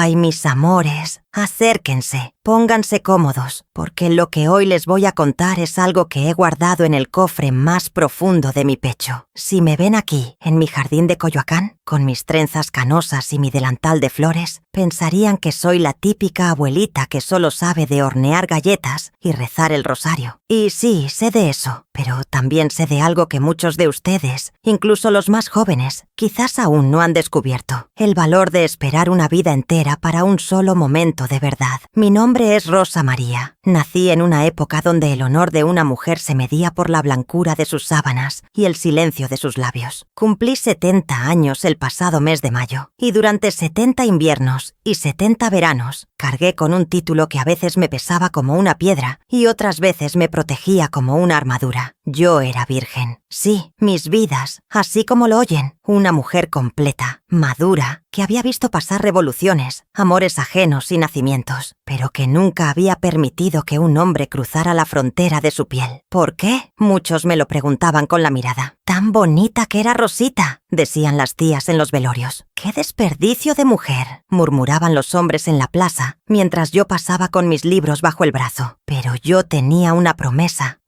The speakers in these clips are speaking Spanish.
Ay, mis amores, acérquense, pónganse cómodos, porque lo que hoy les voy a contar es algo que he guardado en el cofre más profundo de mi pecho. Si me ven aquí, en mi jardín de Coyoacán, con mis trenzas canosas y mi delantal de flores, pensarían que soy la típica abuelita que solo sabe de hornear galletas y rezar el rosario. Y sí, sé de eso, pero también sé de algo que muchos de ustedes, incluso los más jóvenes, quizás aún no han descubierto: el valor de esperar una vida entera para un solo momento de verdad. Mi nombre es Rosa María. Nací en una época donde el honor de una mujer se medía por la blancura de sus sábanas y el silencio de sus labios. Cumplí 70 años el pasado mes de mayo, y durante 70 inviernos y 70 veranos cargué con un título que a veces me pesaba como una piedra y otras veces me protegía como una armadura. Yo era virgen. Sí, mis vidas, así como lo oyen, una mujer completa, madura, que había visto pasar revoluciones, amores ajenos y nacimientos, pero que nunca había permitido que un hombre cruzara la frontera de su piel. ¿Por qué? Muchos me lo preguntaban con la mirada. «Tan bonita que era Rosita», decían las tías en los velorios. «¡Qué desperdicio de mujer!», murmuraban los hombres en la plaza, mientras yo pasaba con mis libros bajo el brazo. Pero yo tenía una promesa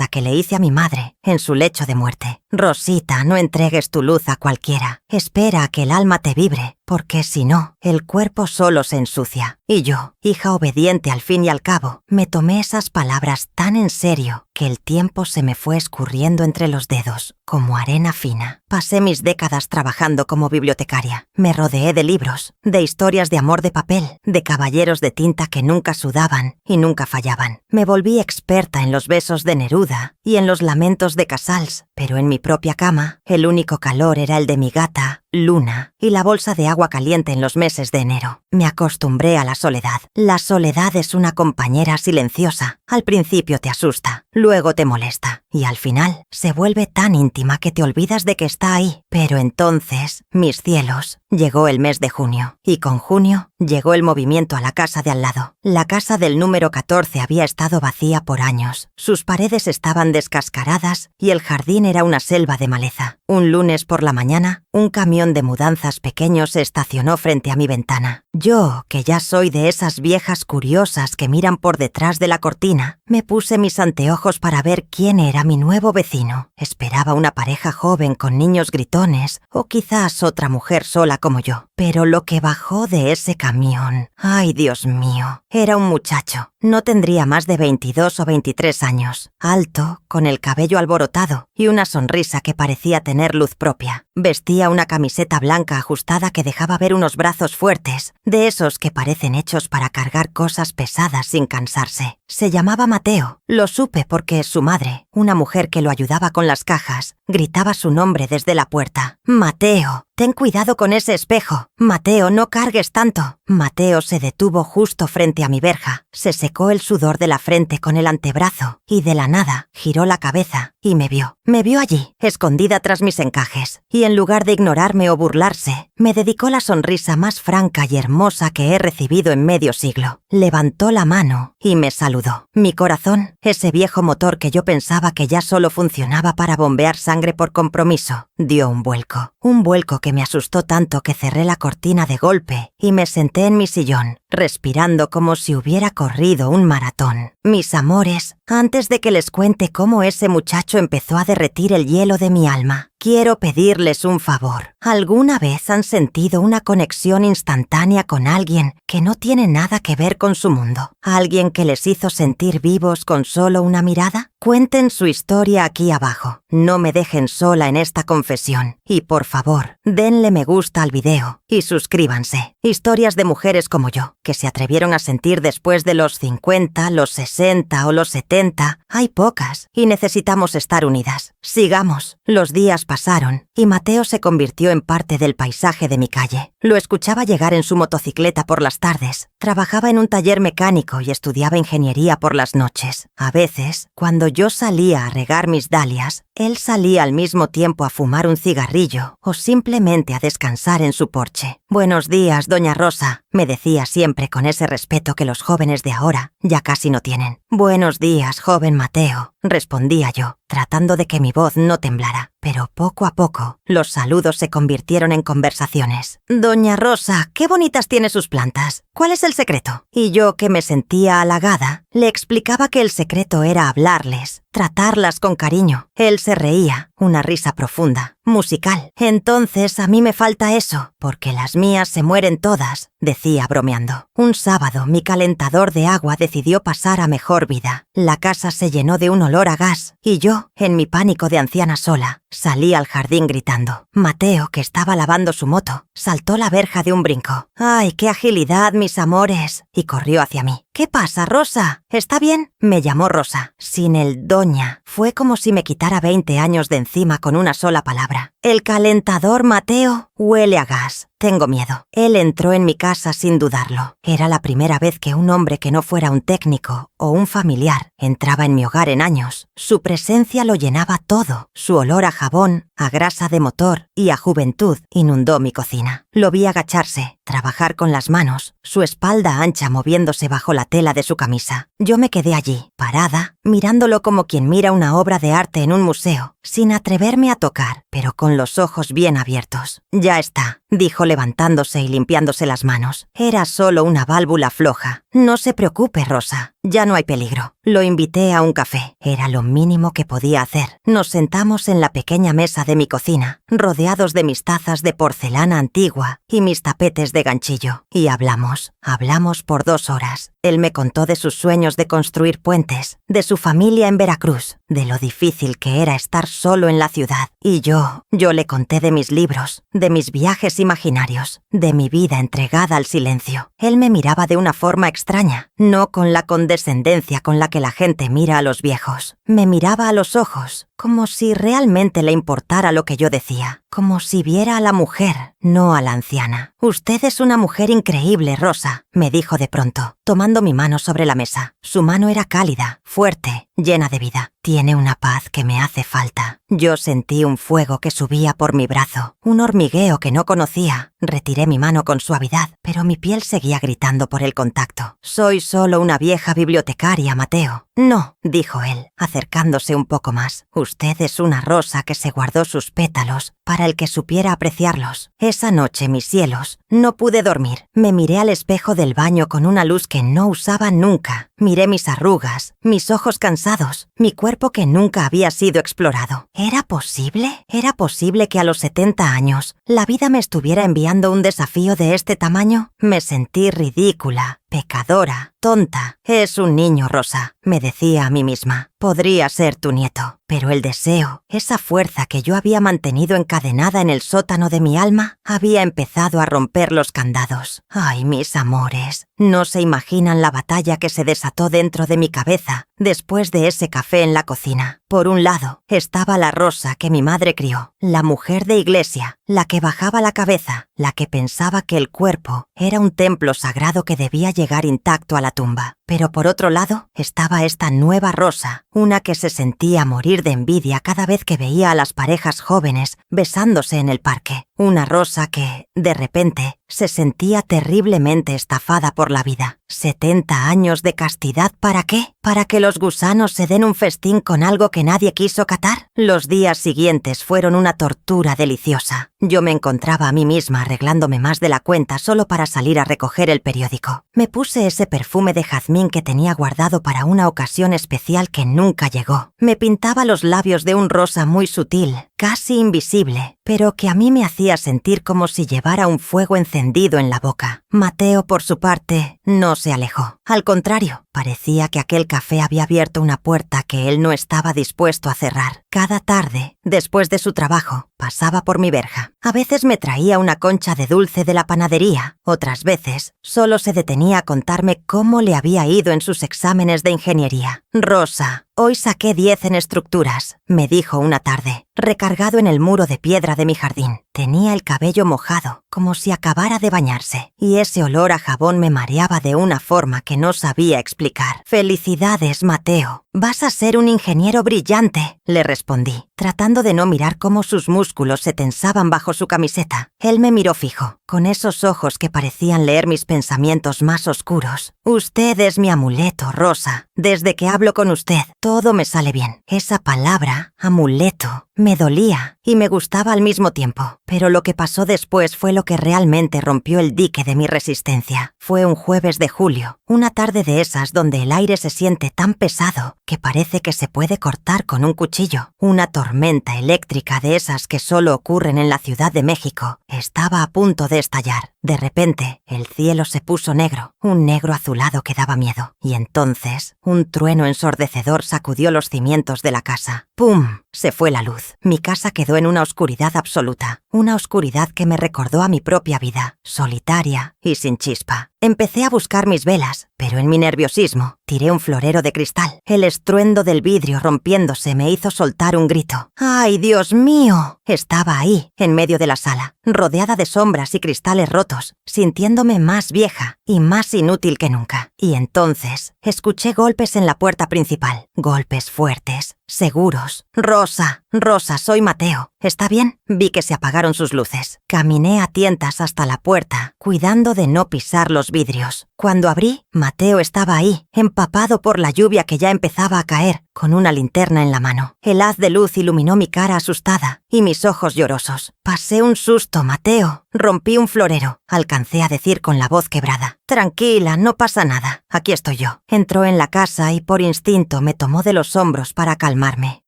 que le hice a mi madre en su lecho de muerte. «Rosita, no entregues tu luz a cualquiera. Espera a que el alma te vibre, porque si no, el cuerpo solo se ensucia». Y yo, hija obediente al fin y al cabo, me tomé esas palabras tan en serio que el tiempo se me fue escurriendo entre los dedos, como arena fina. Pasé mis décadas trabajando como bibliotecaria. Me rodeé de libros, de historias de amor de papel, de caballeros de tinta que nunca sudaban y nunca fallaban. Me volví experta en los besos de Neruda y en los lamentos de Casals, pero en mi propia cama, el único calor era el de mi gata, Luna, y la bolsa de agua caliente en los meses de enero. Me acostumbré a la soledad. La soledad es una compañera silenciosa. Al principio te asusta, luego te molesta, y al final se vuelve tan íntima que te olvidas de que está ahí. Pero entonces, mis cielos, llegó el mes de junio, y con junio llegó el movimiento a la casa de al lado. La casa del número 14 había estado vacía por años. Sus paredes estaban descascaradas y el jardín era una selva de maleza. Un lunes por la mañana, un camión de mudanzas pequeño se estacionó frente a mi ventana. Yo, que ya soy de esas viejas curiosas que miran por detrás de la cortina, me puse mis anteojos para ver quién era mi nuevo vecino. Esperaba una pareja joven con niños gritones o quizás otra mujer sola como yo. Pero lo que bajó de ese camión, ¡ay, Dios mío!, era un muchacho. No tendría más de 22 o 23 años, alto, con el cabello alborotado y una sonrisa que parecía tener luz propia. Vestía una camiseta blanca ajustada que dejaba ver unos brazos fuertes, de esos que parecen hechos para cargar cosas pesadas sin cansarse. Se llamaba Mateo. Lo supe porque su madre, una mujer que lo ayudaba con las cajas, gritaba su nombre desde la puerta. «Mateo, ten cuidado con ese espejo. Mateo, no cargues tanto». Mateo se detuvo justo frente a mi verja, se secó el sudor de la frente con el antebrazo y de la nada giró la cabeza y me vio. Me vio allí, escondida tras mis encajes, y en lugar de ignorarme o burlarse, me dedicó la sonrisa más franca y hermosa que he recibido en medio siglo. Levantó la mano y me saludó. Mi corazón, ese viejo motor que yo pensaba que ya solo funcionaba para bombear sangre por compromiso, dio un vuelco que me asustó tanto que cerré la cortina de golpe y me senté en mi sillón, respirando como si hubiera corrido un maratón. Mis amores, antes de que les cuente cómo ese muchacho empezó a derretir el hielo de mi alma, quiero pedirles un favor. ¿Alguna vez han sentido una conexión instantánea con alguien que no tiene nada que ver con su mundo? ¿Alguien que les hizo sentir vivos con solo una mirada? Cuenten su historia aquí abajo. No me dejen sola en esta confesión. Y por favor, denle me gusta al video y suscríbanse. Historias de mujeres como yo, que se atrevieron a sentir después de los 50, los 60 o los 70. Hay pocas y necesitamos estar unidas. Sigamos. Los días pasaron y Mateo se convirtió en parte del paisaje de mi calle. Lo escuchaba llegar en su motocicleta por las tardes. Trabajaba en un taller mecánico y estudiaba ingeniería por las noches. A veces, cuando yo salía a regar mis dalias, él salía al mismo tiempo a fumar un cigarrillo o simplemente a descansar en su porche. «Buenos días, doña Rosa», me decía siempre con ese respeto que los jóvenes de ahora ya casi no tienen. «Buenos días, joven Mateo», respondía yo, tratando de que mi voz no temblara. pero poco a poco los saludos se convirtieron en conversaciones. «Doña Rosa, qué bonitas tiene sus plantas. ¿Cuál es el secreto?» Y yo, que me sentía halagada, le explicaba que el secreto era hablarles, tratarlas con cariño. Él se reía, una risa profunda, musical. «Entonces a mí me falta eso, porque las mías se mueren todas», decía bromeando. Un sábado mi calentador de agua decidió pasar a mejor vida. La casa se llenó de un olor a gas y yo, en mi pánico de anciana sola, salí al jardín gritando. Mateo, que estaba lavando su moto, saltó la verja de un brinco. «¡Ay, qué agilidad, mis amores!» y corrió hacia mí. «¿Qué pasa, Rosa? ¿Está bien?» Me llamó Rosa, sin el doña. Fue como si me quitara 20 años de encima con una sola palabra. «El calentador, Mateo, huele a gas. Tengo miedo». Él entró en mi casa sin dudarlo. Era la primera vez que un hombre que no fuera un técnico o un familiar entraba en mi hogar en años. Su presencia lo llenaba todo. Su olor a jabón, a grasa de motor y a juventud inundó mi cocina. Lo vi agacharse, trabajar con las manos, su espalda ancha moviéndose bajo la tela de su camisa. Yo me quedé allí, parada, mirándolo como quien mira una obra de arte en un museo, sin atreverme a tocar, pero con los ojos bien abiertos. «Ya está», dijo levantándose y limpiándose las manos. «Era solo una válvula floja. No se preocupe, Rosa. Ya no hay peligro». Lo invité a un café. Era lo mínimo que podía hacer. Nos sentamos en la pequeña mesa de mi cocina, rodeados de mis tazas de porcelana antigua y mis tapetes de ganchillo. Y hablamos. Hablamos por 2 horas. Él me contó de sus sueños de construir puentes, de su familia en Veracruz, de lo difícil que era estar solo en la ciudad. Y yo le conté de mis libros, de mis viajes imaginarios, de mi vida entregada al silencio. Él me miraba de una forma extraña, no con la condescendencia con la que la gente mira a los viejos. Me miraba a los ojos, como si realmente le importara lo que yo decía, como si viera a la mujer, no a la anciana. «Usted es una mujer increíble, Rosa», me dijo de pronto, tomando mi mano sobre la mesa. Su mano era cálida, fuerte, llena de vida. «Tiene una paz que me hace falta». Yo sentí un fuego que subía por mi brazo, un hormigueo que no conocía. Retiré mi mano con suavidad, pero mi piel seguía gritando por el contacto. «Soy solo una vieja bibliotecaria, Mateo». «No», dijo él, acercándose un poco más. «Usted es una rosa que se guardó sus pétalos para el que supiera apreciarlos». Esa noche, mis cielos, no pude dormir. Me miré al espejo del baño con una luz que no usaba nunca. Miré mis arrugas, mis ojos cansados, mi cuerpo que nunca había sido explorado. ¿Era posible? ¿Era posible que a los 70 años la vida me estuviera enviando un desafío de este tamaño? Me sentí ridícula, pecadora, tonta. «Es un niño, Rosa», me decía a mí misma. «Podría ser tu nieto». Pero el deseo, esa fuerza que yo había mantenido encadenada en el sótano de mi alma, había empezado a romper los candados. Ay, mis amores, no se imaginan la batalla que se desató dentro de mi cabeza después de ese café en la cocina. Por un lado, estaba la Rosa que mi madre crió, la mujer de iglesia, la que bajaba la cabeza, la que pensaba que el cuerpo era un templo sagrado que debía llegar intacto a la tumba. Pero por otro lado, estaba esta nueva Rosa, una que se sentía morir de envidia cada vez que veía a las parejas jóvenes besándose en el parque. Una Rosa que, de repente, se sentía terriblemente estafada por la vida. 70 años de castidad, ¿para qué? ¿Para que los gusanos se den un festín con algo que nadie quiso catar? Los días siguientes fueron una tortura deliciosa. Yo me encontraba a mí misma arreglándome más de la cuenta solo para salir a recoger el periódico. Me puse ese perfume de jazmín que tenía guardado para una ocasión especial que nunca llegó. Me pintaba los labios de un rosa muy sutil, casi invisible, pero que a mí me hacía sentir como si llevara un fuego encendido en la boca. Mateo, por su parte, no se alejó. Al contrario, parecía que aquel café había abierto una puerta que él no estaba dispuesto a cerrar. Cada tarde, después de su trabajo, pasaba por mi verja. A veces me traía una concha de dulce de la panadería, otras veces solo se detenía a contarme cómo le había ido en sus exámenes de ingeniería. «Rosa, hoy saqué 10 en estructuras», me dijo una tarde, recargado en el muro de piedra de mi jardín. Tenía el cabello mojado, como si acabara de bañarse, y ese olor a jabón me mareaba de una forma que no sabía explicar. «Felicidades, Mateo. Vas a ser un ingeniero brillante», le respondí, tratando de no mirar cómo sus músculos se tensaban bajo su camiseta. Él me miró fijo, con esos ojos que parecían leer mis pensamientos más oscuros. «Usted es mi amuleto, Rosa. Desde que hablo con usted, todo me sale bien». Esa palabra, amuleto, me dolía. y me gustaba al mismo tiempo. Pero lo que pasó después fue lo que realmente rompió el dique de mi resistencia. Fue un jueves de julio, una tarde de esas donde el aire se siente tan pesado que parece que se puede cortar con un cuchillo. Una tormenta eléctrica de esas que solo ocurren en la Ciudad de México estaba a punto de estallar. De repente, el cielo se puso negro, un negro azulado que daba miedo. Y entonces, un trueno ensordecedor sacudió los cimientos de la casa. ¡Pum! Se fue la luz. Mi casa quedó en una oscuridad absoluta, una oscuridad que me recordó a mi propia vida, solitaria y sin chispa. Empecé a buscar mis velas, pero en mi nerviosismo tiré un florero de cristal. El estruendo del vidrio rompiéndose me hizo soltar un grito. ¡Ay, Dios mío! Estaba ahí, en medio de la sala, rodeada de sombras y cristales rotos, sintiéndome más vieja y más inútil que nunca. Y entonces escuché golpes en la puerta principal, golpes fuertes, seguros. Rosa, Rosa, soy Mateo. ¿Está bien? Vi que se apagaron sus luces. Caminé a tientas hasta la puerta, cuidando de no pisar los vidrios. Cuando abrí, Mateo estaba ahí, empapado por la lluvia que ya empezaba a caer, con una linterna en la mano. El haz de luz iluminó mi cara asustada y mis ojos llorosos. Pasé un susto, Mateo. Rompí un florero. Alcancé a decir con la voz quebrada. Tranquila, no pasa nada. Aquí estoy yo. Entró en la casa y por instinto me tomó de los hombros para calmarme.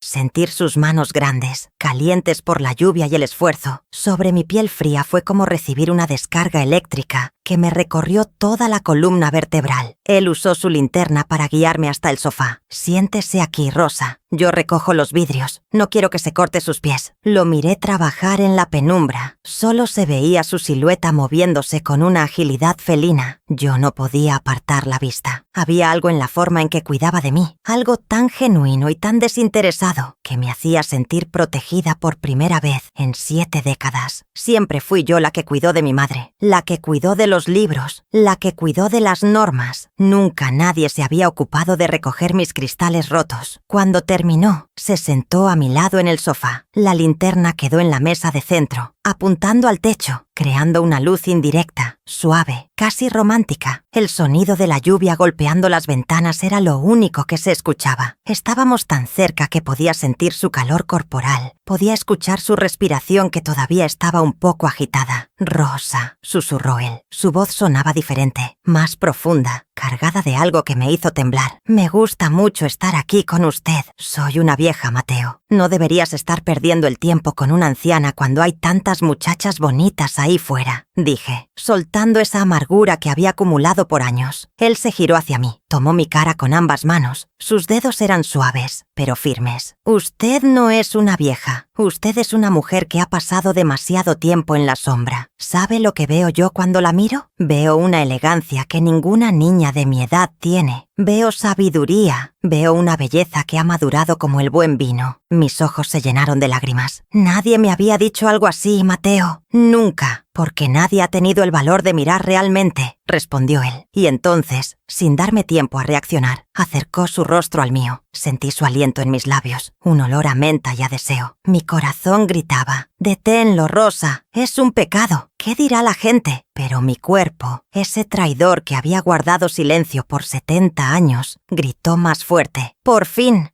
Sentir sus manos grandes, calientes por la lluvia y el esfuerzo, sobre mi piel fría fue como recibir una descarga eléctrica que me recorrió toda la columna vertebral. Él usó su linterna para guiarme hasta el sofá. Siéntese aquí, Rosa. Yo recojo los vidrios. No quiero que se corte sus pies. Lo miré trabajar en la penumbra. Solo se veía su silueta moviéndose con una agilidad felina. Yo no podía apartar la vista. Había algo en la forma en que cuidaba de mí, algo tan genuino y tan desinteresado que me hacía sentir protegida por primera vez en 7 décadas. Siempre fui yo la que cuidó de mi madre, la que cuidó de los libros, la que cuidó de las normas. Nunca nadie se había ocupado de recoger mis cristales rotos. Cuando terminó, se sentó a mi lado en el sofá. La linterna quedó en la mesa de centro, apuntando al techo, creando una luz indirecta, suave, casi romántica. El sonido de la lluvia golpeando las ventanas era lo único que se escuchaba. Estábamos tan cerca que podía sentir su calor corporal, podía escuchar su respiración que todavía estaba un poco agitada. Rosa, susurró él. Su voz sonaba diferente, más profunda, cargada de algo que me hizo temblar. Me gusta mucho estar aquí con usted. Soy una vieja, Mateo. No deberías estar perdiendo el tiempo con una anciana cuando hay tantas muchachas bonitas ahí fuera, dije, soltando esa amargura que había acumulado por años. Él se giró hacia mí, tomó mi cara con ambas manos. Sus dedos eran suaves, pero firmes. Usted no es una vieja. Usted es una mujer que ha pasado demasiado tiempo en la sombra. ¿Sabe lo que veo yo cuando la miro? Veo una elegancia que ninguna niña de mi edad tiene. Veo sabiduría. Veo una belleza que ha madurado como el buen vino. Mis ojos se llenaron de lágrimas. Nadie me había dicho algo así, Mateo. Nunca. Porque nadie ha tenido el valor de mirar realmente, respondió él. Y entonces, sin darme tiempo a reaccionar, acercó su rostro al mío. Sentí su aliento en mis labios, un olor a menta y a deseo. Mi corazón gritaba, «Deténlo, Rosa, es un pecado. ¿Qué dirá la gente?» Pero mi cuerpo, ese traidor que había guardado silencio por 70 años, gritó más fuerte. Por fin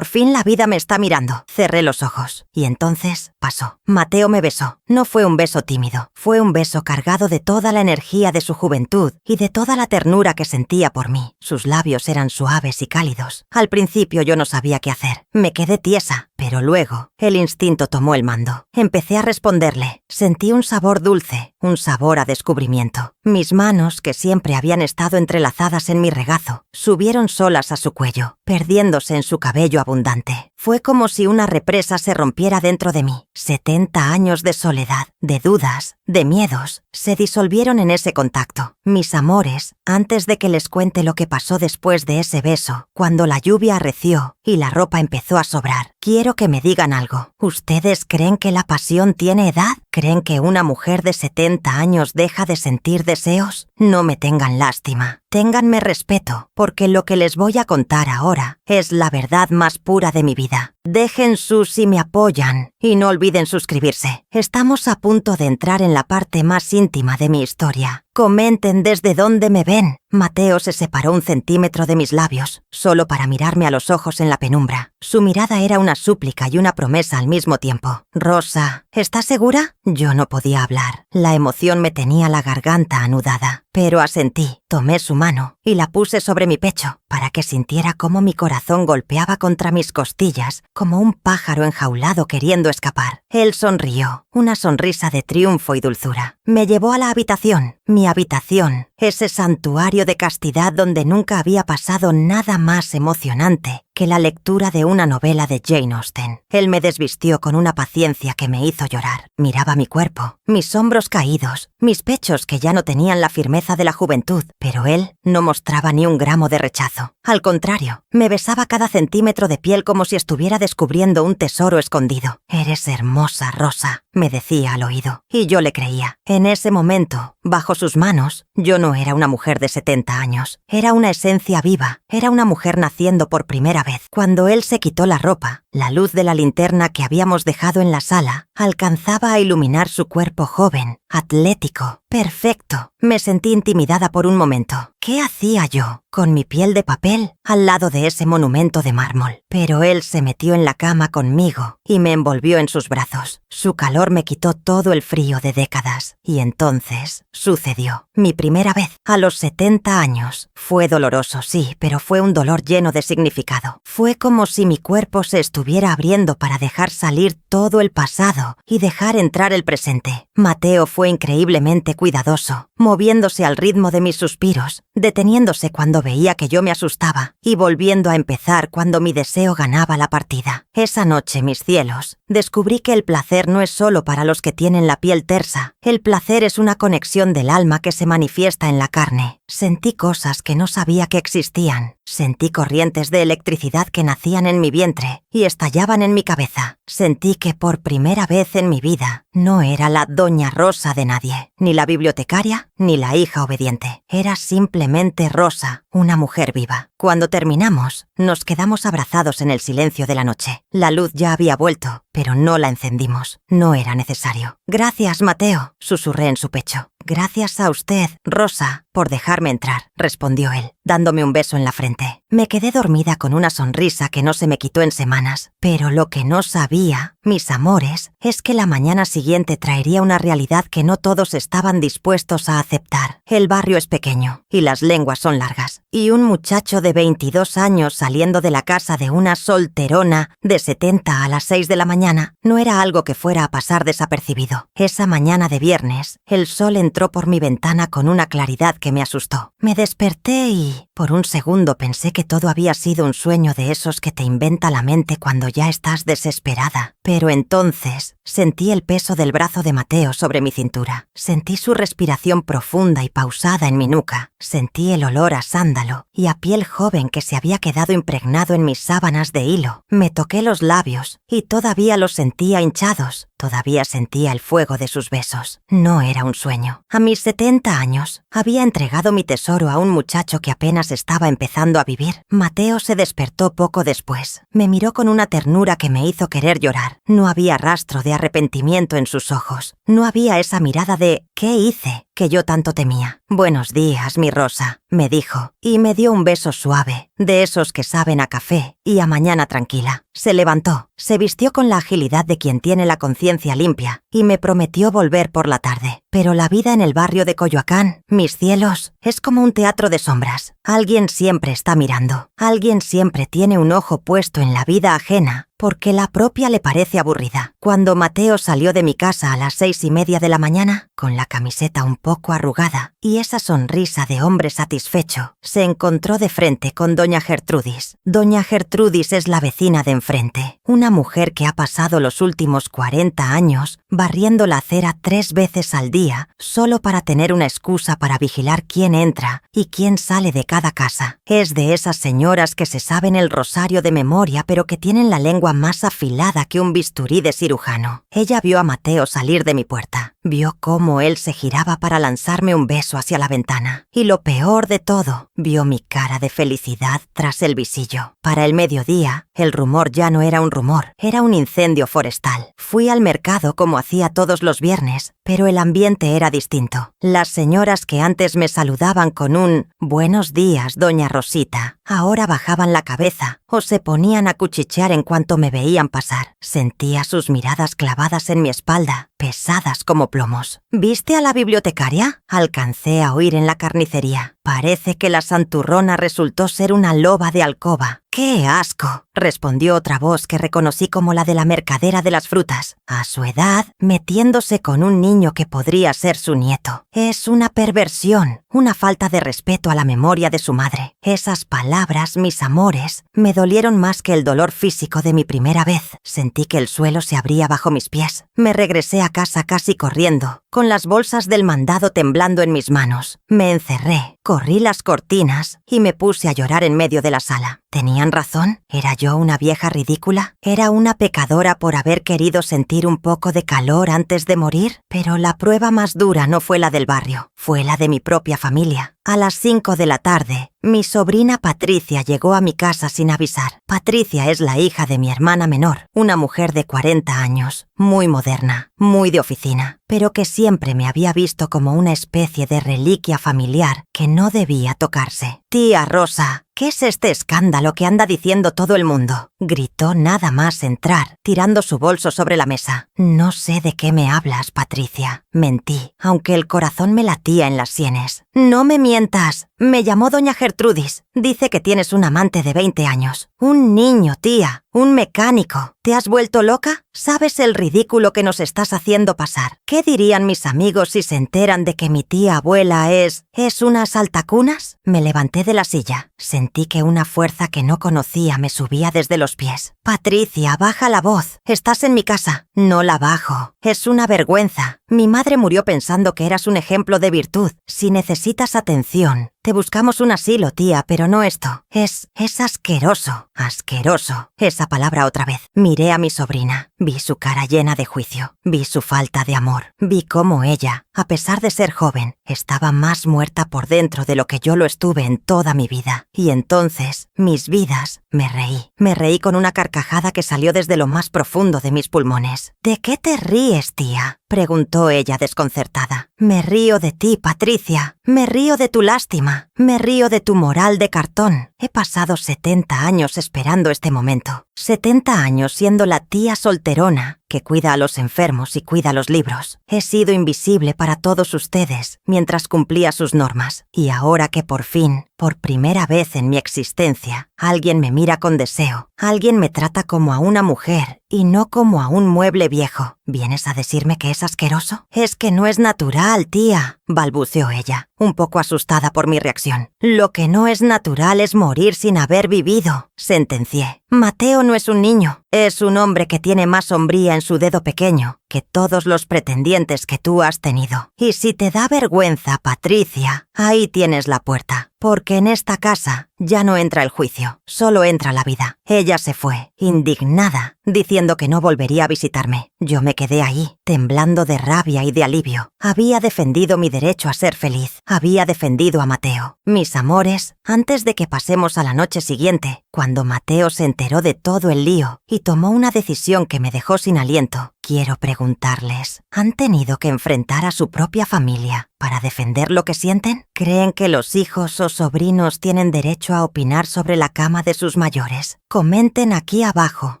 la vida me está mirando. Cerré los ojos. Y entonces pasó. Mateo me besó. No fue un beso tímido. Fue un beso cargado de toda la energía de su juventud y de toda la ternura que sentía por mí. Sus labios eran suaves y cálidos. Al principio yo no sabía qué hacer. Me quedé tiesa. Pero luego, el instinto tomó el mando. Empecé a responderle. Sentí un sabor dulce, un sabor a descubrimiento. Mis manos, que siempre habían estado entrelazadas en mi regazo, subieron solas a su cuello, perdiéndose en su cabello abundante. Fue como si una represa se rompiera dentro de mí. 70 años de soledad, de dudas, de miedos, se disolvieron en ese contacto. Mis amores, antes de que les cuente lo que pasó después de ese beso, cuando la lluvia arreció y la ropa empezó a sobrar, quiero que me digan algo. ¿Ustedes creen que la pasión tiene edad? ¿Creen que una mujer de 70 años deja de sentir deseos? No me tengan lástima. ténganme respeto, porque lo que les voy a contar ahora es la verdad más pura de mi vida. Dejen si me apoyan y no olviden suscribirse. Estamos a punto de entrar en la parte más íntima de mi historia. Comenten desde dónde me ven. Mateo se separó 1 centímetro de mis labios, solo para mirarme a los ojos en la penumbra. Su mirada era una súplica y una promesa al mismo tiempo. Rosa, ¿estás segura? Yo no podía hablar. La emoción me tenía la garganta anudada. Pero asentí, tomé su mano y la puse sobre mi pecho para que sintiera cómo mi corazón golpeaba contra mis costillas como un pájaro enjaulado queriendo escapar. Él sonrió, una sonrisa de triunfo y dulzura. Me llevó a la habitación, mi habitación, ese santuario de castidad donde nunca había pasado nada más emocionante que la lectura de una novela de Jane Austen. Él me desvistió con una paciencia que me hizo llorar. Miraba mi cuerpo, mis hombros caídos, mis pechos que ya no tenían la firmeza de la juventud, pero él no mostraba ni un gramo de rechazo. Al contrario, me besaba cada centímetro de piel como si estuviera descubriendo un tesoro escondido. «Eres hermosa, Rosa», me decía al oído, y yo le creía. En ese momento, bajo sus manos, yo no era una mujer de 70 años. Era una esencia viva, era una mujer naciendo por primera vez. Cuando él se quitó la ropa, la luz de la linterna que habíamos dejado en la sala alcanzaba a iluminar su cuerpo joven, atlético, perfecto. Me sentí intimidada por un momento. ¿Qué hacía yo con mi piel de papel al lado de ese monumento de mármol? Pero él se metió en la cama conmigo y me envolvió en sus brazos. Su calor me quitó todo el frío de décadas. Y entonces sucedió. Mi primera vez, a los 70 años. Fue doloroso, sí, pero fue un dolor lleno de significado. Fue como si mi cuerpo se estuviera abriendo para dejar salir todo el pasado y dejar entrar el presente. Mateo fue increíblemente cuidadoso, moviéndose al ritmo de mis suspiros, deteniéndose cuando veía que yo me asustaba y volviendo a empezar cuando mi deseo ganaba la partida. Esa noche, mis cielos, descubrí que el placer no es solo para los que tienen la piel tersa. El placer es una conexión del alma que se manifiesta en la carne. Sentí cosas que no sabía que existían. Sentí corrientes de electricidad que nacían en mi vientre y estallaban en mi cabeza. Sentí que por primera vez en mi vida no era la doña Rosa de nadie, ni la bibliotecaria, ni la hija obediente. Era simplemente Rosa, una mujer viva. Cuando terminamos, nos quedamos abrazados en el silencio de la noche. La luz ya había vuelto, pero no la encendimos. No era necesario. «Gracias, Mateo», susurré en su pecho. «Gracias a usted, Rosa, por dejarme entrar», respondió él, dándome un beso en la frente. Me quedé dormida con una sonrisa que no se me quitó en semanas, pero lo que no sabía, mis amores, es que la mañana siguiente traería una realidad que no todos estaban dispuestos a aceptar. El barrio es pequeño y las lenguas son largas, y un muchacho de 22 años saliendo de la casa de una solterona de 70 a las 6 de la mañana no era algo que fuera a pasar desapercibido. Esa mañana de viernes, el sol entró por mi ventana con una claridad que me asustó. Me desperté y, por un segundo, pensé que todo había sido un sueño de esos que te inventa la mente cuando ya estás desesperada. Pero entonces sentí el peso del brazo de Mateo sobre mi cintura. Sentí su respiración profunda y pausada en mi nuca. Sentí el olor a sándalo y a piel joven que se había quedado impregnado en mis sábanas de hilo. Me toqué los labios y todavía los sentía hinchados. Todavía sentía el fuego de sus besos. No era un sueño. A mis 70 años, había entregado mi tesoro a un muchacho que apenas estaba empezando a vivir. Mateo se despertó poco después. Me miró con una ternura que me hizo querer llorar. No había rastro de arrepentimiento en sus ojos. No había esa mirada de «¿qué hice?», que yo tanto temía. «Buenos días, mi Rosa», me dijo, y me dio un beso suave, de esos que saben a café y a mañana tranquila. Se levantó, se vistió con la agilidad de quien tiene la conciencia limpia y me prometió volver por la tarde. Pero la vida en el barrio de Coyoacán, mis cielos, es como un teatro de sombras. Alguien siempre está mirando. Alguien siempre tiene un ojo puesto en la vida ajena porque la propia le parece aburrida. Cuando Mateo salió de mi casa a las 6:30 de la mañana, con la camiseta un poco arrugada y esa sonrisa de hombre satisfecho, se encontró de frente con doña Gertrudis. Doña Gertrudis es la vecina de enfrente, una mujer que ha pasado los últimos 40 años barriendo la acera 3 veces al día, solo para tener una excusa para vigilar quién entra y quién sale de cada casa. Es de esas señoras que se saben el rosario de memoria, pero que tienen la lengua más afilada que un bisturí de cirujano. Ella vio a Mateo salir de mi puerta. Vio cómo él se giraba para lanzarme un beso hacia la ventana. Y lo peor de todo, vio mi cara de felicidad tras el visillo. Para el mediodía, el rumor ya no era un rumor, era un incendio forestal. Fui al mercado como hacía todos los viernes, pero el ambiente era distinto. Las señoras que antes me saludaban con un «Buenos días, doña Rosita», ahora bajaban la cabeza o se ponían a cuchichear en cuanto me veían pasar. Sentía sus miradas clavadas en mi espalda, pesadas como plomos. «¿Viste a la bibliotecaria?», alcancé a oír en la carnicería. Parece que la santurrona resultó ser una loba de alcoba. «¡Qué asco!», respondió otra voz que reconocí como la de la mercadera de las frutas. A su edad, metiéndose con un niño que podría ser su nieto. Es una perversión, una falta de respeto a la memoria de su madre. Esas palabras, mis amores, me dolieron más que el dolor físico de mi primera vez. Sentí que el suelo se abría bajo mis pies. Me regresé a casa casi corriendo, con las bolsas del mandado temblando en mis manos. Me encerré, corrí las cortinas y me puse a llorar en medio de la sala. ¿Tenían razón? ¿Era yo una vieja ridícula? ¿Era una pecadora por haber querido sentir un poco de calor antes de morir? Pero la prueba más dura no fue la del barrio, fue la de mi propia familia. A las 5 de la tarde, mi sobrina Patricia llegó a mi casa sin avisar. Patricia es la hija de mi hermana menor, una mujer de 40 años, muy moderna, muy de oficina, pero que siempre me había visto como una especie de reliquia familiar que no debía tocarse. «Tía Rosa, ¿qué es este escándalo que anda diciendo todo el mundo?», gritó nada más entrar, tirando su bolso sobre la mesa. «No sé de qué me hablas, Patricia», mentí, aunque el corazón me latía en las sienes. «No me mientas. Me llamó doña Gertrudis. Dice que tienes un amante de 20 años. Un niño, tía. Un mecánico. ¿Te has vuelto loca? ¿Sabes el ridículo que nos estás haciendo pasar? ¿Qué dirían mis amigos si se enteran de que mi tía abuela es una saltacunas?» Me levanté de la silla. Sentí que una fuerza que no conocía me subía desde los pies. «Patricia, baja la voz. Estás en mi casa». «No la bajo. Es una vergüenza. Mi madre murió pensando que eras un ejemplo de virtud. Si necesitas atención, te buscamos un asilo, tía, pero no esto. Es asqueroso. Asqueroso. Esa palabra otra vez. Miré a mi sobrina. Vi su cara llena de juicio. Vi su falta de amor. Vi cómo ella, a pesar de ser joven, estaba más muerta por dentro de lo que yo lo estuve en toda mi vida. Y entonces, mis vidas, me reí. Me reí con una carcajada que salió desde lo más profundo de mis pulmones. «¿De qué te ríes, tía?», preguntó ella desconcertada. «Me río de ti, Patricia. Me río de tu lástima. Me río de tu moral de cartón. He pasado 70 años esperando este momento. 70 años siendo la tía solterona que cuida a los enfermos y cuida los libros. He sido invisible para todos ustedes mientras cumplía sus normas. Y ahora que por fin, por primera vez en mi existencia, alguien me mira con deseo, alguien me trata como a una mujer y no como a un mueble viejo, ¿vienes a decirme que es asqueroso? Es que no es natural, tía», balbuceó ella, un poco asustada por mi reacción. «Lo que no es natural es morir sin haber vivido», sentencié. «Mateo no es un niño, es un hombre que tiene más hombría en su dedo pequeño que todos los pretendientes que tú has tenido. Y si te da vergüenza, Patricia, ahí tienes la puerta, porque en esta casa ya no entra el juicio, solo entra la vida». Ella se fue, indignada, diciendo que no volvería a visitarme. Yo me quedé ahí, temblando de rabia y de alivio. Había defendido mi derecho a ser feliz. Había defendido a Mateo. Mis amores, antes de que pasemos a la noche siguiente, cuando Mateo se enteró de todo el lío y tomó una decisión que me dejó sin aliento, quiero preguntarles, ¿han tenido que enfrentar a su propia familia para defender lo que sienten? ¿Creen que los hijos o sobrinos tienen derecho a opinar sobre la cama de sus mayores? Comenten aquí abajo.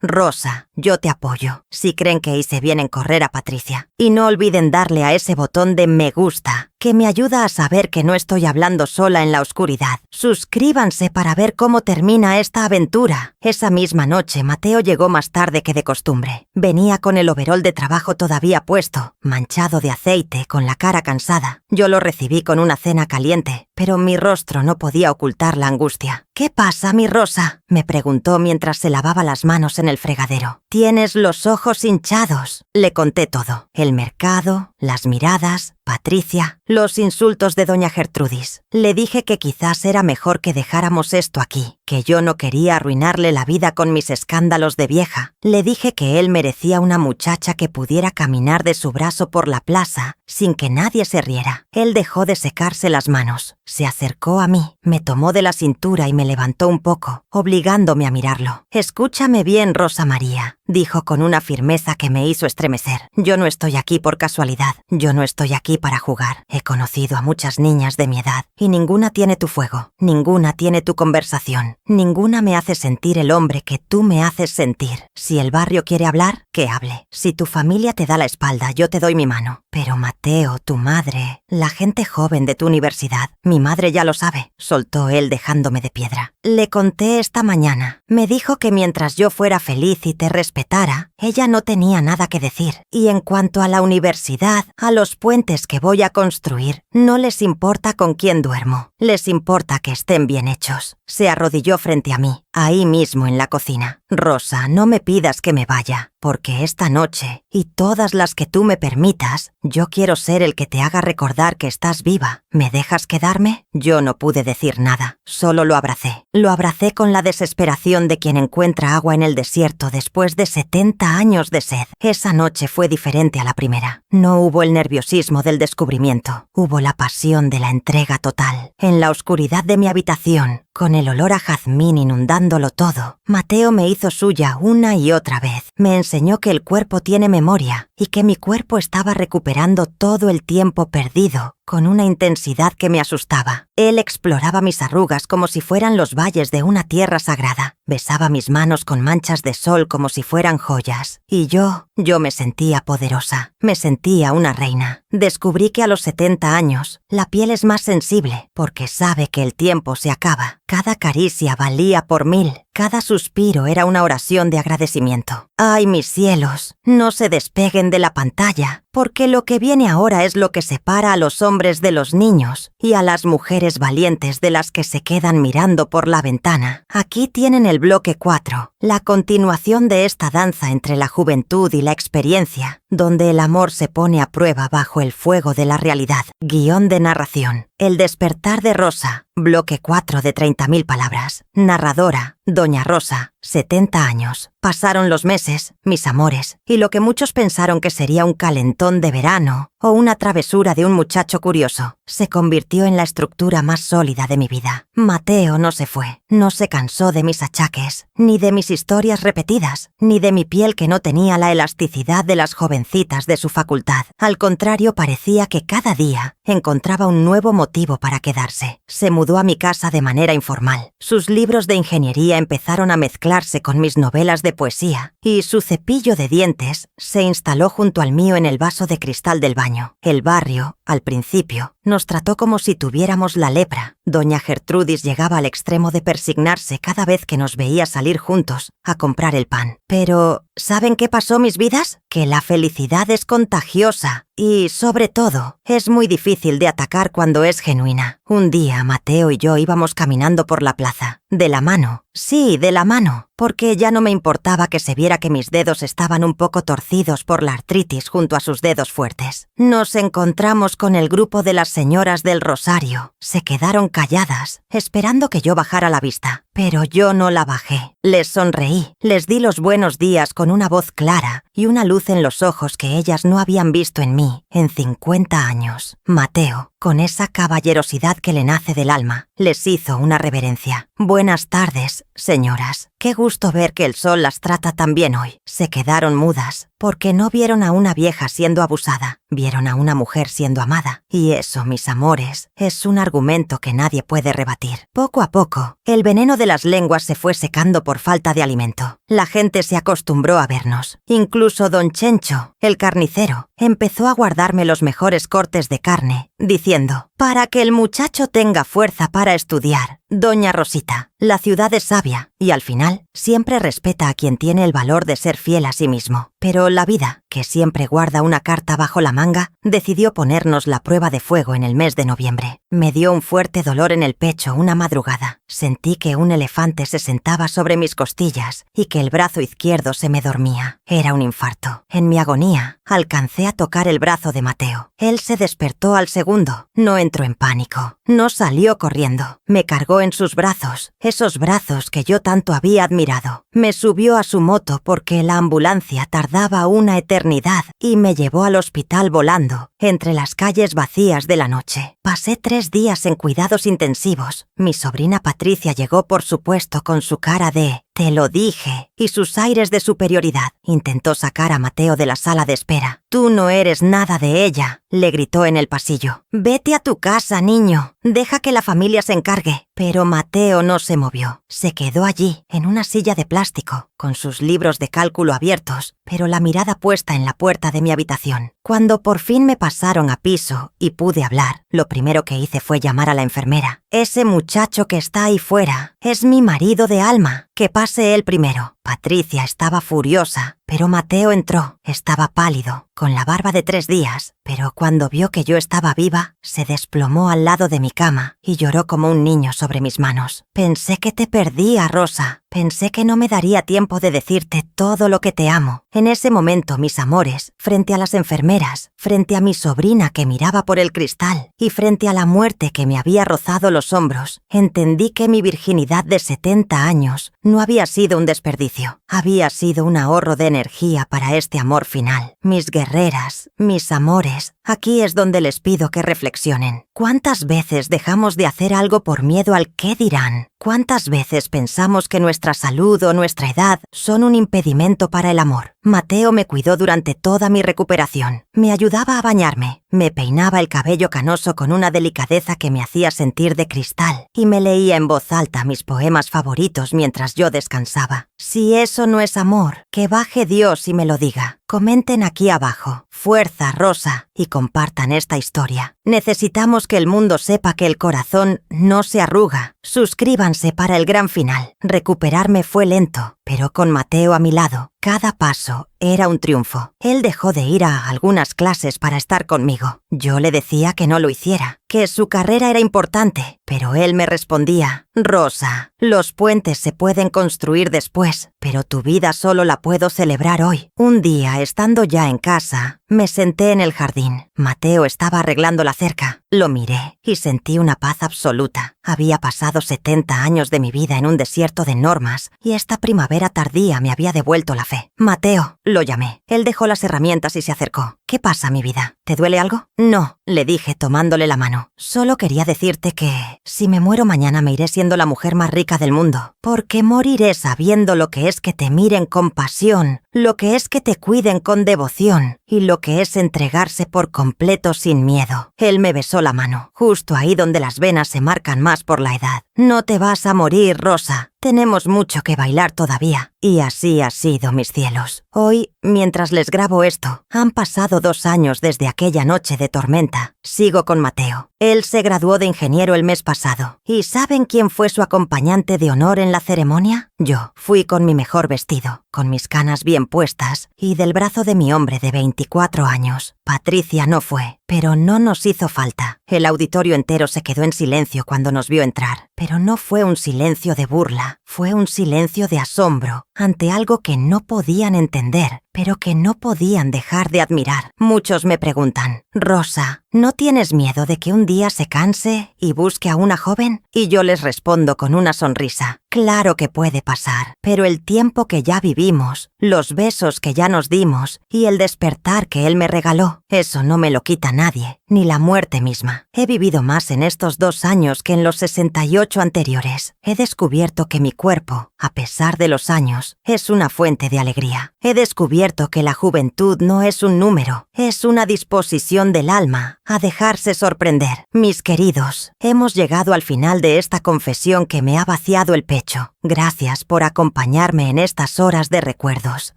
Rosa, yo te apoyo, si creen que hice bien en correr a Patricia. Y no olviden darle a ese botón de me gusta, que me ayuda a saber que no estoy hablando sola en la oscuridad. Suscríbanse para ver cómo termina esta aventura. Esa misma noche, Mateo llegó más tarde que de costumbre. Venía con el overol de trabajo todavía puesto, manchado de aceite, con la cara cansada. Yo lo recibí con una cena caliente, pero mi rostro no podía ocultar la angustia. «¿Qué pasa, mi Rosa?», me preguntó mientras se lavaba las manos en el fregadero. «Tienes los ojos hinchados». Le conté todo: el mercado, las miradas, Patricia, los insultos de doña Gertrudis. Le dije que quizás era mejor que dejáramos esto aquí, que yo no quería arruinarle la vida con mis escándalos de vieja. Le dije que él merecía una muchacha que pudiera caminar de su brazo por la plaza sin que nadie se riera. Él dejó de secarse las manos, se acercó a mí, me tomó de la cintura y me levantó un poco, obligándome a mirarlo. «Escúchame bien, Rosa María», dijo con una firmeza que me hizo estremecer. «Yo no estoy aquí por casualidad, yo no estoy aquí para jugar. He conocido a muchas niñas de mi edad y ninguna tiene tu fuego, ninguna tiene tu conversación, ninguna me hace sentir el hombre que tú me haces sentir. Si el barrio quiere hablar, que hable. Si tu familia te da la espalda, yo te doy mi mano. Pero Mateo, tu madre, la gente joven de tu universidad, mi madre ya lo sabe», soltó él dejándome de piedra. «Le conté esta mañana. Me dijo que mientras yo fuera feliz y te respetara, ella no tenía nada que decir. Y en cuanto a la universidad, a los puentes que voy a construir, no les importa con quién duermo. Les importa que estén bien hechos». Se arrodilló frente a mí, ahí mismo en la cocina. «Rosa, no me pidas que me vaya, porque esta noche, y todas las que tú me permitas, yo quiero ser el que te haga recordar que estás viva. ¿Me dejas quedarme?». Yo no pude decir nada, solo lo abracé. Lo abracé con la desesperación de quien encuentra agua en el desierto después de 70 años de sed. Esa noche fue diferente a la primera. No hubo el nerviosismo del descubrimiento, hubo la pasión de la entrega total. En la oscuridad de mi habitación, con el olor a jazmín inundándolo todo, Mateo me hizo suya una y otra vez. Me enseñó que el cuerpo tiene memoria y que mi cuerpo estaba recuperando todo el tiempo perdido con una intensidad que me asustaba. Él exploraba mis arrugas como si fueran los valles de una tierra sagrada. Besaba mis manos con manchas de sol como si fueran joyas. Y yo me sentía poderosa. Me sentía una reina. Descubrí que a los 70 años, la piel es más sensible porque sabe que el tiempo se acaba. Cada caricia valía por 1000. Cada suspiro era una oración de agradecimiento. ¡Ay, mis cielos! No se despeguen de la pantalla, porque lo que viene ahora es lo que separa a los hombres de los niños y a las mujeres valientes de las que se quedan mirando por la ventana. Aquí tienen el bloque 4, la continuación de esta danza entre la juventud y la experiencia, donde el amor se pone a prueba bajo el fuego de la realidad. Guión de narración: El despertar de Rosa, bloque 4 de 30.000 palabras. Narradora: Doña Rosa, 70 años. Pasaron los meses, mis amores, y lo que muchos pensaron que sería un calentón de verano o una travesura de un muchacho curioso, se convirtió en la estructura más sólida de mi vida. Mateo no se fue, no se cansó de mis achaques, ni de mis historias repetidas, ni de mi piel que no tenía la elasticidad de las jovencitas de su facultad. Al contrario, parecía que cada día encontraba un nuevo motivo para quedarse. Se mudó a mi casa de manera informal. Sus libros de ingeniería empezaron a mezclarse con mis novelas de poesía, y su cepillo de dientes se instaló junto al mío en el vaso de cristal del baño. El barrio, al principio, nos trató como si tuviéramos la lepra. Doña Gertrudis llegaba al extremo de persignarse cada vez que nos veía salir juntos a comprar el pan. Pero, ¿saben qué pasó, mis vidas? Que la felicidad es contagiosa y, sobre todo, es muy difícil de atacar cuando es genuina. Un día, Mateo y yo íbamos caminando por la plaza, de la mano. Sí, de la mano, porque ya no me importaba que se viera que mis dedos estaban un poco torcidos por la artritis junto a sus dedos fuertes. Nos encontramos con el grupo de las señoras del Rosario. Se quedaron calladas, esperando que yo bajara la vista. Pero yo no la bajé. Les sonreí, les di los buenos días con una voz clara y una luz en los ojos que ellas no habían visto en mí en 50 años. Mateo, con esa caballerosidad que le nace del alma, les hizo una reverencia. «Buenas tardes, señoras. Qué gusto ver que el sol las trata tan bien hoy». Se quedaron mudas, porque no vieron a una vieja siendo abusada, vieron a una mujer siendo amada. Y eso, mis amores, es un argumento que nadie puede rebatir. Poco a poco, el veneno de las lenguas se fue secando por falta de alimento. La gente se acostumbró a vernos. Incluso don Chencho, el carnicero, empezó a guardarme los mejores cortes de carne, diciendo: «Para que el muchacho tenga fuerza para estudiar, doña Rosita, la ciudad es sabia y al final siempre respeta a quien tiene el valor de ser fiel a sí mismo». Pero la vida que siempre guarda una carta bajo la manga, decidió ponernos la prueba de fuego en el mes de noviembre. Me dio un fuerte dolor en el pecho una madrugada. Sentí que un elefante se sentaba sobre mis costillas y que el brazo izquierdo se me dormía. Era un infarto. En mi agonía, alcancé a tocar el brazo de Mateo. Él se despertó al segundo. No entró en pánico. No salió corriendo. Me cargó en sus brazos, esos brazos que yo tanto había admirado. Me subió a su moto porque la ambulancia tardaba una eternidad y me llevó al hospital volando, entre las calles vacías de la noche. Pasé 3 días en cuidados intensivos. Mi sobrina Patricia llegó, por supuesto, con su cara de «te lo dije» y sus aires de superioridad. Intentó sacar a Mateo de la sala de espera. «Tú no eres nada de ella», le gritó en el pasillo. «Vete a tu casa, niño. Deja que la familia se encargue». Pero Mateo no se movió. Se quedó allí, en una silla de plástico, con sus libros de cálculo abiertos, pero la mirada puesta en la puerta de mi habitación. Cuando por fin me pasaron a piso y pude hablar, lo primero que hice fue llamar a la enfermera. «Ese muchacho que está ahí fuera es mi marido de alma. Que pase él primero». Patricia estaba furiosa, pero Mateo entró. Estaba pálido, con la barba de 3 días, pero cuando vio que yo estaba viva, se desplomó al lado de mi cama y lloró como un niño sobre mis manos. «Pensé que te perdía, Rosa. Pensé que no me daría tiempo de decirte todo lo que te amo». En ese momento, mis amores, frente a las enfermeras, frente a mi sobrina que miraba por el cristal y frente a la muerte que me había rozado los hombros, entendí que mi virginidad de 70 años no había sido un desperdicio. Había sido un ahorro de energía para este amor final. Mis guerreras, mis amores, aquí es donde les pido que reflexionen. ¿Cuántas veces dejamos de hacer algo por miedo al qué dirán? ¿Cuántas veces pensamos que nuestra salud o nuestra edad son un impedimento para el amor? Mateo me cuidó durante toda mi recuperación. Me ayudaba a bañarme, me peinaba el cabello canoso con una delicadeza que me hacía sentir de cristal y me leía en voz alta mis poemas favoritos mientras yo descansaba. Si eso no es amor, que baje Dios y me lo diga. Comenten aquí abajo, fuerza, Rosa, y compartan esta historia. Necesitamos que el mundo sepa que el corazón no se arruga. Suscríbanse para el gran final. Recuperarme fue lento, pero con Mateo a mi lado, cada paso era un triunfo. Él dejó de ir a algunas clases para estar conmigo. Yo le decía que no lo hiciera, que su carrera era importante, pero él me respondía: «Rosa, los puentes se pueden construir después, pero tu vida solo la puedo celebrar hoy». Un día, estando ya en casa, me senté en el jardín. Mateo estaba arreglando la cerca. Lo miré y sentí una paz absoluta. Había pasado 70 años de mi vida en un desierto de normas y esta primavera tardía me había devuelto la fe. «Mateo», lo llamé. Él dejó las herramientas y se acercó. «¿Qué pasa, mi vida? ¿Te duele algo?» «No», le dije tomándole la mano. «Solo quería decirte que si me muero mañana me iré siendo la mujer más rica del mundo, porque moriré sabiendo lo que es que te miren con pasión, lo que es que te cuiden con devoción y lo que es entregarse por completo sin miedo». Él me besó la mano, justo ahí donde las venas se marcan más por la edad. «No te vas a morir, Rosa. Tenemos mucho que bailar todavía». Y así ha sido, mis cielos. Hoy, mientras les grabo esto, han pasado 2 años desde aquella noche de tormenta. Sigo con Mateo. Él se graduó de ingeniero el mes pasado. ¿Y saben quién fue su acompañante de honor en la ceremonia? Yo. Fui con mi mejor vestido, con mis canas bien puestas y del brazo de mi hombre de 24 años. Patricia no fue, pero no nos hizo falta. El auditorio entero se quedó en silencio cuando nos vio entrar. Pero no fue un silencio de burla, fue un silencio de asombro ante algo que no podían entender, pero que no podían dejar de admirar. Muchos me preguntan: «Rosa, ¿no tienes miedo de que un día se canse y busque a una joven?» Y yo les respondo con una sonrisa: «Claro que puede pasar, pero el tiempo que ya vivimos, los besos que ya nos dimos y el despertar que él me regaló, eso no me lo quita nadie, ni la muerte misma. He vivido más en estos 2 años que en los 68 anteriores. He descubierto que mi cuerpo, a pesar de los años, es una fuente de alegría. He descubierto que la juventud no es un número, es una disposición del alma a dejarse sorprender». Mis queridos, hemos llegado al final de esta confesión que me ha vaciado el pecho. Gracias por acompañarme en estas horas de recuerdos.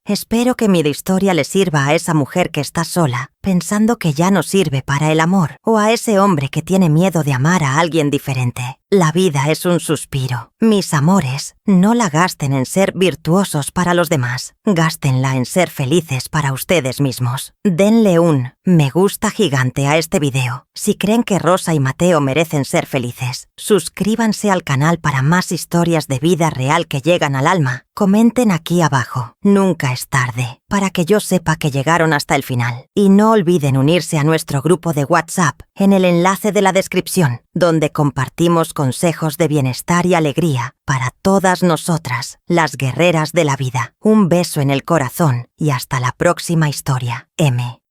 Espero que mi historia le sirva a esa mujer que está sola pensando que ya no sirve para el amor, o a ese hombre que tiene miedo de amar a alguien diferente. La vida es un suspiro. Mis amores, no la gasten en ser virtuosos para los demás. Gástenla en ser felices para ustedes mismos. Denle un me gusta gigante a este video si creen que Rosa y Mateo merecen ser felices. Suscríbanse al canal para más historias de vida real que llegan al alma. Comenten aquí abajo. Nunca es tarde, para que yo sepa que llegaron hasta el final. Y no olviden unirse a nuestro grupo de WhatsApp en el enlace de la descripción, donde compartimos consejos de bienestar y alegría para todas nosotras, las guerreras de la vida. Un beso en el corazón y hasta la próxima historia. M.